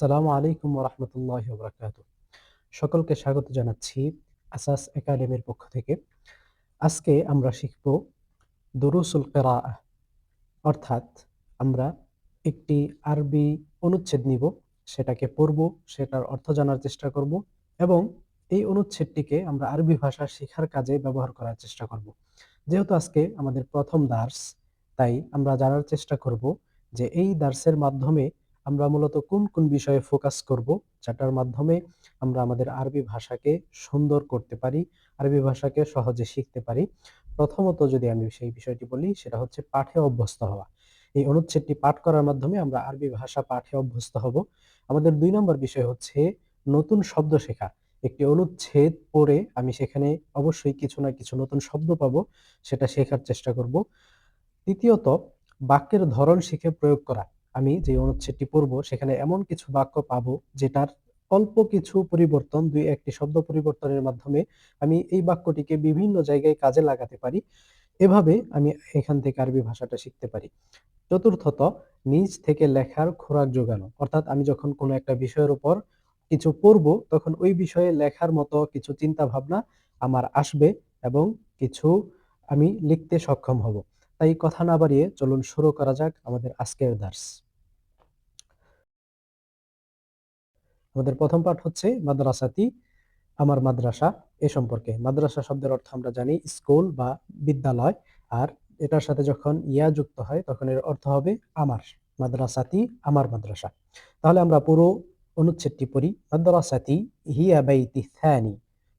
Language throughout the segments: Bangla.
আসসালামু আলাইকুম ওয়া রাহমাতুল্লাহি ওয়া বারাকাতুহু। সকলকে স্বাগত জানাচ্ছি আসাস একাডেমির পক্ষ থেকে। আজকে আমরা শিখব দুরুসুল কিরাআহ, অর্থাৎ আমরা একটি আরবি অনুচ্ছেদ নিব, সেটাকে পড়ব, সেটার অর্থ জানার চেষ্টা করব এবং এই অনুচ্ছেদটিকে আমরা আরবি ভাষা শেখার কাজে ব্যবহার করার চেষ্টা করব। যেহেতু আজকে আমাদের প্রথম দার্স, তাই আমরা জানার চেষ্টা করব যে এই দার্সের মাধ্যমে আমরা মূলত কোন কোন বিষয়ে ফোকাস করব, যেটার মাধ্যমে আমরা আমাদের আরবি ভাষাকে সুন্দর করতে পারি, আরবি ভাষাকে সহজে শিখতে পারি। প্রথমত যদি আমি সেই বিষয়টি বলি, সেটা হচ্ছে পাঠে অভ্যস্ত হওয়া। এই অনুচ্ছেদটি পাঠ করার মাধ্যমে আমরা আরবি ভাষা পাঠে অভ্যস্ত হব। আমাদের ২ নম্বর বিষয় হচ্ছে নতুন শব্দ শেখা। একটি অনুচ্ছেদ পড়ে আমি সেখানে অবশ্যই কিছু না কিছু নতুন শব্দ পাবো, সেটা শেখার চেষ্টা করব। তৃতীয়ত, বাক্যের ধরন শিখে প্রয়োগ করা। আমি যে অনুচ্ছেদটি পড়ব সেখানে এমন কিছু বাক্য পাবো যেটার অল্প কিছু পরিবর্তন, ২-১টি শব্দ পরিবর্তনের মাধ্যমে আমি এই বাক্যটিকে বিভিন্ন জায়গায় কাজে লাগাতে পারি। এভাবে আমি এখান থেকে আরবি ভাষাটা শিখতে পারি। চতুর্থত, নিজ থেকে লেখার খোরাক জোগানো। অর্থাৎ আমি যখন কোনো একটা বিষয়ের উপর কিছু পড়বো, তখন ওই বিষয়ে লেখার মতো কিছু চিন্তা ভাবনা আমার আসবে এবং কিছু আমি লিখতে সক্ষম হব। তাই কথা না বাড়িয়ে চলুন শুরু করা যাক আমাদের আজকের দার্স। আমাদের প্রথম পাঠ হচ্ছে মাদ্রাসাতি, আমার মাদ্রাসা। এ সম্পর্কে মাদ্রাসা শব্দের অর্থ আমরা জানি স্কুল বা বিদ্যালয়, আর এটার সাথে যখন ইয়া যুক্ত হয় তখন এর অর্থ হবে আমার। মাদ্রাসাতি, আমার মাদ্রাসা। তাহলে আমরা পুরো অনুচ্ছেদটি পড়ি। মাদ্রাসাতি হিয়া বাইতি থানি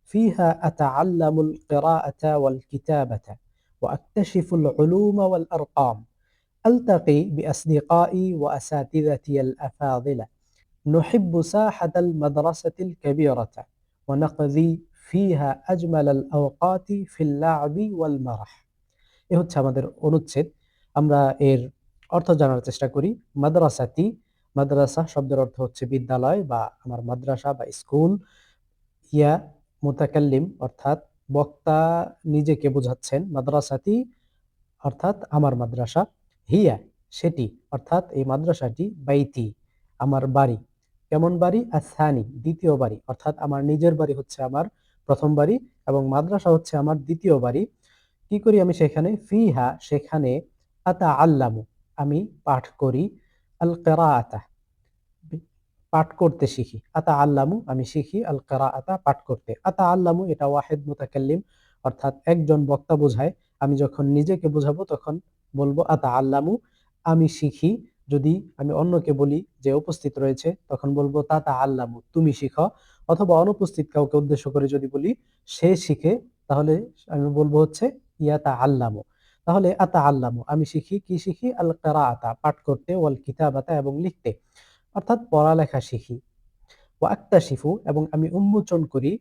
ফিহা আতাআল্লামুল কিরাআতা ওয়াল কিতাবাতা ওয়া আকতাশিফুল উলুমা ওয়াল আরকাম আলতাকি বিআসদিকাই ওয়া আসাতিযাতি আল আফাদিলা نحب ساحة المدرسة الكبيرة ونقضي فيها أجمل الأوقات في اللعب والمرح। এ হচ্ছে আমাদের অনুচ্ছেদ। আমরা এর অর্থ জানার চেষ্টা করি। মাদ্রাসাতি, মাদ্রাসা শব্দের অর্থ হচ্ছে বিদ্যালয় বা আমার মাদ্রাসা বা স্কুল। ইয়া মুতাকাল্লিম অর্থাৎ বক্তা নিজেকে বোঝাচ্ছেন। মাদ্রাসাতি অর্থাৎ আমার মাদ্রাসা। হিয়া সেটি, অর্থাৎ এই মাদ্রাসাটি। বাইতি আমার বাড়ি। কেমন বাড়ি? আসানি দ্বিতীয় বাড়ি, অর্থাৎ আমার নিজের বাড়ি হচ্ছে আমার প্রথম বাড়ি এবং মাদ্রাসা হচ্ছে আমার দ্বিতীয় বাড়ি। কি করি আমি সেখানে? ফিহা সেখানে, আতা আল্লামু আমি পাঠ করি, আল কেরাআতা পাঠ করতে শিখি। আতা আল্লামু আমি শিখি, আল কেরাআতা পাঠ করতে। আতা আল্লামু এটা ওয়াহিদ মুতাকাল্লিম, অর্থাৎ একজন বক্তা বোঝায়। আমি যখন নিজেকে বোঝাবো তখন বলবো আতা আল্লামু আমি শিখি। যদি আমি অন্যকে বলি যে উপস্থিত রয়েছে, তখন বলবো তাতা আল্লামু তুমি শিখো। অথবা অনুপস্থিত কাউকে উদ্দেশ্য করে যদি বলি সে শিখে, তাহলে আমি বলবো হচ্ছে ইয়াতা আল্লামু। তাহলে আতা আল্লামু আমি শিখি, কি শিখি? আল কেরাআতা পাঠ করতে, ওয়াল কিতাবাতা এবং লিখতে, অর্থাৎ পড়ালেখা শিখি। ওয়া আকতাশিফু এবং আমি উন্মোচন করি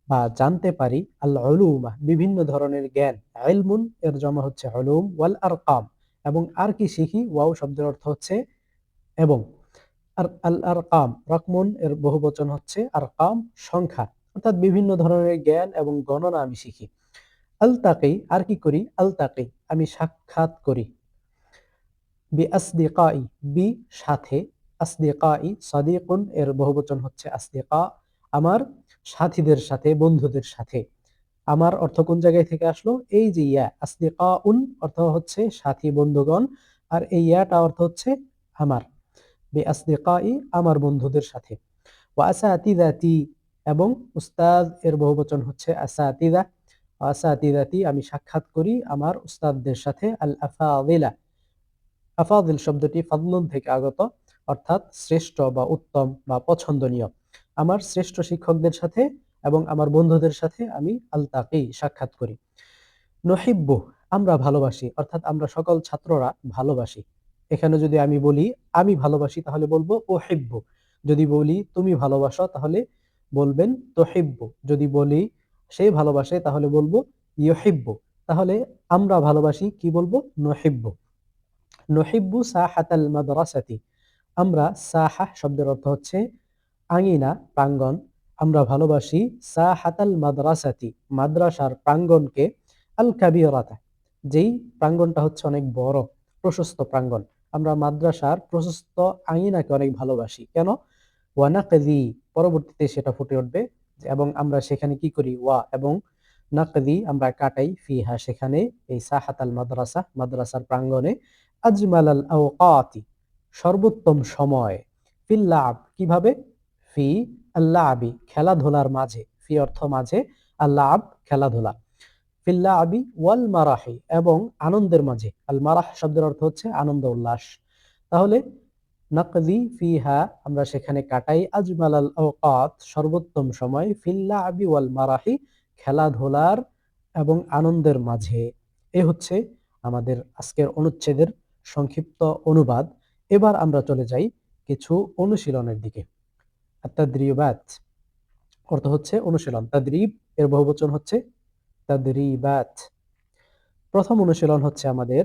বা জানতে পারি, আল উলুমা বিভিন্ন ধরনের জ্ঞান। ইলমুন এর জমা হচ্ছে উলুম, ওয়াল আরকাম এবং আর কি শিখি? ওয়াও শব্দের অর্থ হচ্ছে এবং। আর আল আরকাম রকমুন এর বহুবচন হচ্ছে আরকাম সংখ্যা, অর্থাৎ বিভিন্ন ধরনের জ্ঞান এবং গণনা আমি শিখি। আলতাকি আর কি করি? আলতাকি আমি সাক্ষাৎ করি। বিআসদিকাই বি সাথে, আসদিকাই সাদিকুন এর বহুবচন হচ্ছে আসদিকা আমার সাথীদের সাথে, বন্ধুদের সাথে। আমার অর্থ কোন জায়গায় থেকে আসলো? এই যে ইয়া আসদিকাউন অর্থ হচ্ছে সাথী বন্ধুগণ, আর এই ইয়াটা অর্থ হচ্ছে আমার। বিআসদিকাই আমার বন্ধুদের সাথে। ওয়া আসাতিযাতি এবং উস্তাদ এর বহুবচন হচ্ছে আসাতিযা। আসাতিযাতি আমি সাক্ষাৎ করি আমার উস্তাদদের সাথে। আল আফাদিলা আফাদিল শব্দটি ফাদলুন থেকে আগত, অর্থাৎ শ্রেষ্ঠ বা উত্তম বা পছন্দনীয়। আমার শ্রেষ্ঠ শিক্ষকদের সাথে এবং আমার বন্ধুদের সাথে আমি আলতাকি সাক্ষাৎ করি। নহিব্বু আমরা ভালোবাসি, অর্থাৎ আমরা সকল ছাত্ররা ভালোবাসি। এখানে যদি আমি বলি আমি ভালোবাসি তাহলে বলবো ওহিব্বু। যদি বলি তুমি ভালোবাসো তাহলে বলবেন তোহিব্বু। যদি বলি সে ভালোবাসে তাহলে বলবো ইউহিব্বু। তাহলে আমরা ভালোবাসি কি বলবো? নহিব্বু। নহিব্বু সাহাতাল মাদ্রাসাতি আমরা, সাহা শব্দের অর্থ হচ্ছে আঙিনা, প্রাঙ্গণ। আমরা ভালোবাসি সাহাতাল মাদ্রাসাতি মাদ্রাসার প্রাঙ্গণকে, আল কাবিরাতা যেই প্রাঙ্গণটা হচ্ছে অনেক বড়, প্রশস্ত প্রাঙ্গণ। আমরা মাদ্রাসার প্রশস্ত আঙিনাকে অনেক ভালোবাসি। কেন? ওয়া নাকদি, পরবর্তীতে সেটা ফুটে উঠবে এবং আমরা সেখানে কি করি, ওয়া এবং নাকদি আমরা কাটাই, ফিহা সেখানে, এই সাহাতাল মাদ্রাসা মাদ্রাসার প্রাঙ্গণে, আজমালাল আওকাতি সর্বোত্তম সময়, ফিল লাব কিভাবে, ফি আল্লাবি খেলাধুলার মাঝে, ফি অর্থ মাঝে, আল্লাব খেলাধুলা, ফিল লাবি ওয়াল মারাহি এবং আনন্দের মাঝে, আল মারাহ শব্দের অর্থ হচ্ছে আনন্দ উল্লাস। তাহলে নাকদি ফিহা আমরা সেখানে কাটাই, আজমালাল আওকাত সর্বোত্তম সময়, ফিল লাবি ওয়াল মারাহি খেলাধুলার এবং আনন্দের মাঝে। এ হচ্ছে আমাদের আজকের অনুচ্ছেদের সংক্ষিপ্ত অনুবাদ। এবার আমরা চলে যাই কিছু অনুশীলনের দিকে। আত-তাদরিবাত অর্থ হচ্ছে অনুশীলন, তাদরিব এর বহুবচন হচ্ছে তাদরিবাত। প্রথম অনুশীলন হচ্ছে আমাদের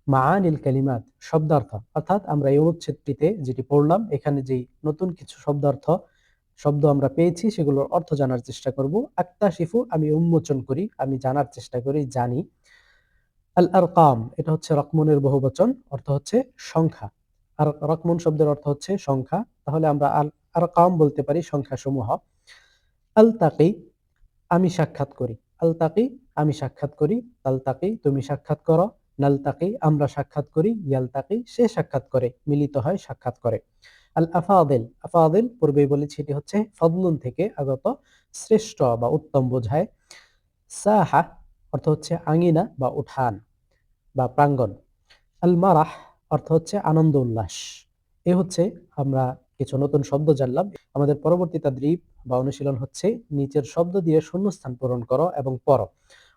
মাআনিল কালিমাত শব্দার্থ, অর্থাৎ আমরা এই অনুচ্ছেদটিতে যেটি পড়লাম এখানে যেই নতুন কিছু শব্দ আমরা পেয়েছি সেগুলোর অর্থ জানার চেষ্টা করব। আক্তাশিফু আমি উন্মোচন করি, আমি জানার চেষ্টা করি, জানি। আল আরকাম এটা হচ্ছে রকমনের বহুবচন, অর্থ হচ্ছে সংখ্যা। আর রকমন শব্দের অর্থ হচ্ছে সংখ্যা, তাহলে আমরা আল আরকাম বলতে পারি সংখ্যা সমূহ। আল তাকি আমি সাক্ষাৎ করি, আল তাকি আমি সাক্ষাৎ করি, তাল তাকি তুমি সাক্ষাৎ করো, নাল তাকি আমরা সাক্ষাৎ করি, ইয়াল তাকি সে সাক্ষাৎ করে, মিলিত হয় সাক্ষাৎ করে। আল আফাদিল, আফাদিল পূর্বেই বলেছি এটি হচ্ছে ফদলুন থেকে আগত, শ্রেষ্ঠ বা উত্তম বোঝায়। সাহা অর্থ হচ্ছে আঙিনা বা উঠান বা প্রাঙ্গণ। আল মারাহ অর্থ হচ্ছে আনন্দ উল্লাস। এ হচ্ছে আমরা কিছু নতুন শব্দ জানলাম। আমাদের পরবর্তী তাদরিব বা অনুশীলন হচ্ছে নিচের শব্দ দিয়ে শূন্যস্থান পূরণ করো এবং পড়ো।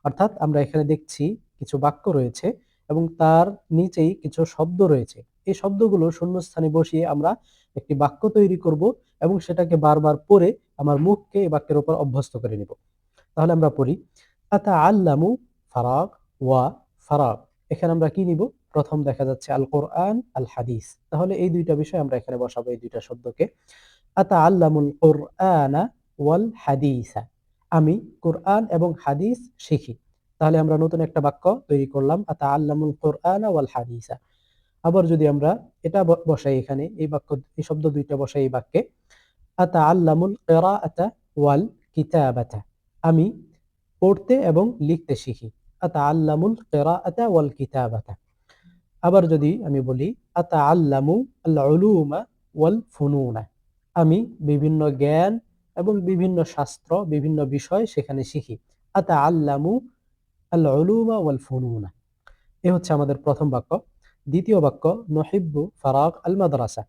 অর্থাৎ আমরা এখানে দেখছি কিছু বাক্য রয়েছে এবং তার নিচেই কিছু শব্দ রয়েছে। এই শব্দগুলো শূন্যস্থানে বসিয়ে আমরা একটি বাক্য তৈরি করব এবং সেটাকে বারবার পড়ে আমার মুখকে এই বাক্যের উপর অভ্যস্ত করে নিব। তাহলে আমরা পড়ি, আতা আল্লামু ফারাগ ওয়া ফারাগ। এখানে আমরা কি নিব? প্রথম দেখা যাচ্ছে আল কোরআন আল হাদিস, তাহলে এই দুইটা বিষয় আমরা এখানে বসাবো, এই দুইটা শব্দকে। আতা আল্লামুল কোরআনা ওয়াল হাদিসা, আমি কোরআন এবং হাদিস শিখি। তাহলে আমরা নতুন একটা বাক্য তৈরি করলাম, আতা আল্লামুল কোরআনা ওয়াল হাদিসা। আবার যদি আমরা এটা বসাই এখানে, এই বাক্য এই শব্দ দুইটা বসাই এই বাক্যে, আতা আল্লামুল কিরাআতা ওয়াল কিতাবাতা, আমি পড়তে এবং লিখতে শিখি। আতাআল্লামুল কিরাআতা ওয়াল কিতাবাতা। আবার যদি আমি বলি আতাআল্লামু আল উলুমা ওয়াল ফুনুনা, আমি বিভিন্ন জ্ঞান এবং বিভিন্ন শাস্ত্র বিভিন্ন বিষয় সেখানে শিখি। আতাআল্লামু আল উলুমা ওয়াল ফুনুনা। এ হচ্ছে আমাদের প্রথম বাক্য। দ্বিতীয় বাক্য, নহিব্বু ফারাগ আল মাদ্রাসা।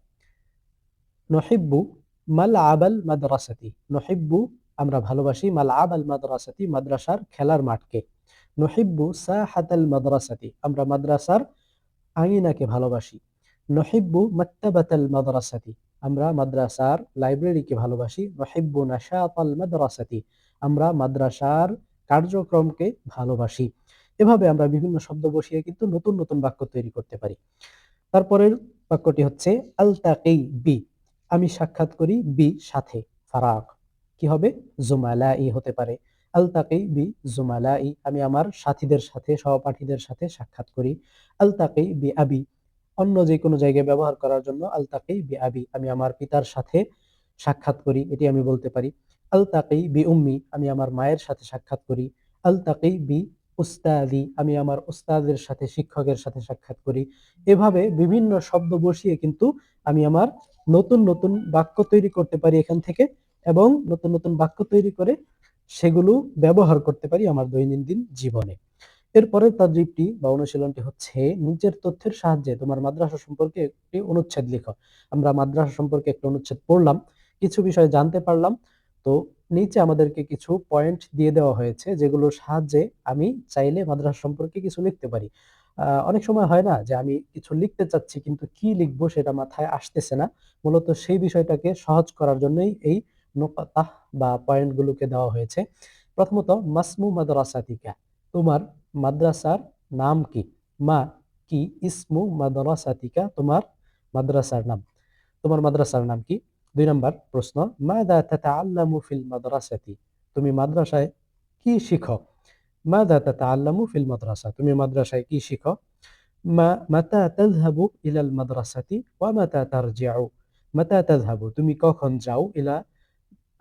নহিব্বু মালআব আল মাদ্রাসাতি, নহিব্বু আমরা ভালোবাসি, মালআব আল মাদ্রাসাতি মাদ্রাসার খেলার মাঠকে। নহিব্বু সাহাতাল মাদ্রাসাতি আমরা মাদ্রাসার আঙিনাকে ভালোবাসি। নহিব্বু মাকতাবাতাল মাদ্রাসাতি আমরা মাদ্রাসার লাইব্রেরিকে ভালোবাসি। নহিব্বু নাশাতাল মাদ্রাসাতি আমরা মাদ্রাসার কার্যক্রমকে ভালোবাসি। এভাবে আমরা বিভিন্ন শব্দ বসিয়ে কিন্তু নতুন নতুন বাক্য তৈরি করতে পারি। তারপরের বাক্যটি হচ্ছে আলতাকি বি, আমি সাক্ষাৎ করি, বি সাথে, ফারাক কি হবে, জুমালাই হতে পারে। আলতাকি বি জুমালাই আমি আমার সাথীদের সাথে সহপাঠীদের সাথে সাক্ষাৎ করি। আলতাকি বি আবি অন্য যে কোনো জায়গায় ব্যবহার করার জন্য, আলতাকি বি আবি আমি আমার পিতার সাথে সাক্ষাৎ করি, এটি আমি বলতে পারি। আলতাকি বি উম্মি আমি আমার মায়ের সাথে সাক্ষাৎ করি। আলতাকি বি উস্তাদি আমি আমার উস্তাদের সাথে শিক্ষকের সাথে সাক্ষাৎ করি। এভাবে বিভিন্ন শব্দ বসিয়ে কিন্তু আমি আমার নতুন নতুন বাক্য তৈরি করতে পারি এখান থেকে, এবং নতুন নতুন বাক্য তৈরি করে সেগুলো ব্যবহার করতে পারি আমার দৈনন্দিন জীবনে। এরপরের তাদরিবটি বা অনুশীলনটি হচ্ছে নিচের তথ্যের সাহায্যে তোমার মাদ্রাসা সম্পর্কে একটি অনুচ্ছেদ লিখো। আমরা মাদ্রাসা সম্পর্কে একটা অনুচ্ছেদ পড়লাম, কিছু বিষয় জানতে পারলাম। তো নিচে আমাদেরকে কিছু পয়েন্ট দিয়ে দেওয়া হয়েছে যেগুলোর সাহায্যে আমি চাইলে মাদ্রাসা সম্পর্কে কিছু লিখতে পারি। অনেক সময় হয় না যে আমি কিছু লিখতে চাচ্ছি কিন্তু কি লিখবো সেটা মাথায় আসতেছে না। মূলত সেই বিষয়টাকে সহজ করার জন্যই এই নুকতাহ বা পয়েন্টগুলোকে দেওয়া হয়েছে। প্রথমত, মাসমু মাদ্রাসাতিকা তোমার মাদ্রাসার নাম কি? মা কি, ইসমু মাদ্রাসাতিকা তোমার মাদ্রাসার নাম, তোমার মাদ্রাসার নাম কি? ২ নম্বর প্রশ্ন, মাযা তাতাআল্লামু ফিল মাদ্রাসাতি তুমি মাদ্রাসায় কি শিখো? মাযা তাতাআল্লামু ফিল মাদ্রাসা তুমি মাদ্রাসায় কি শিখো? মাতা তাযহাবু ইলাল মাদ্রাসাতি ওয়া মাতা তারজিউ মাতা তাযহাবু, তুমি কখন যাও, ইলা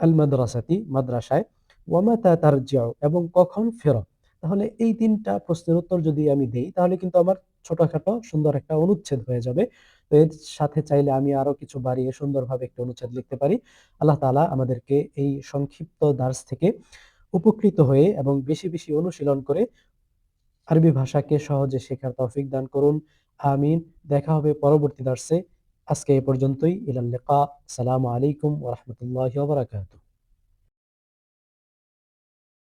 আল মাদ্রাসাতি, মাদ্রাসায়, ওয়া মাতা তারজিউ, এবং কখন ফেরো। তাহলে এই ৩টা প্রশ্নের উত্তর যদি আমি দেই তাহলে কিন্তু আমার ছোটখাটো সুন্দর একটা অনুচ্ছেদ হয়ে যাবে। তো এর সাথে চাইলে আমি আরো কিছু বাড়িয়ে সুন্দরভাবে একটা অনুচ্ছেদ লিখতে পারি। আল্লাহ তাআলা আমাদেরকে এই সংক্ষিপ্ত দার্স থেকে উপকৃত হয়ে এবং বেশি, বেশি অনুশীলন করে আরবি ভাষাকে সহজে শেখার তৌফিক দান করুন। আমিন। দেখা হবে পরবর্তী দার্সে। আজকে এ পর্যন্তই। ইলাল লিকা। আসসালামু আলাইকুম ওয়া রাহমাতুল্লাহি ওয়া বারাকাতুহু।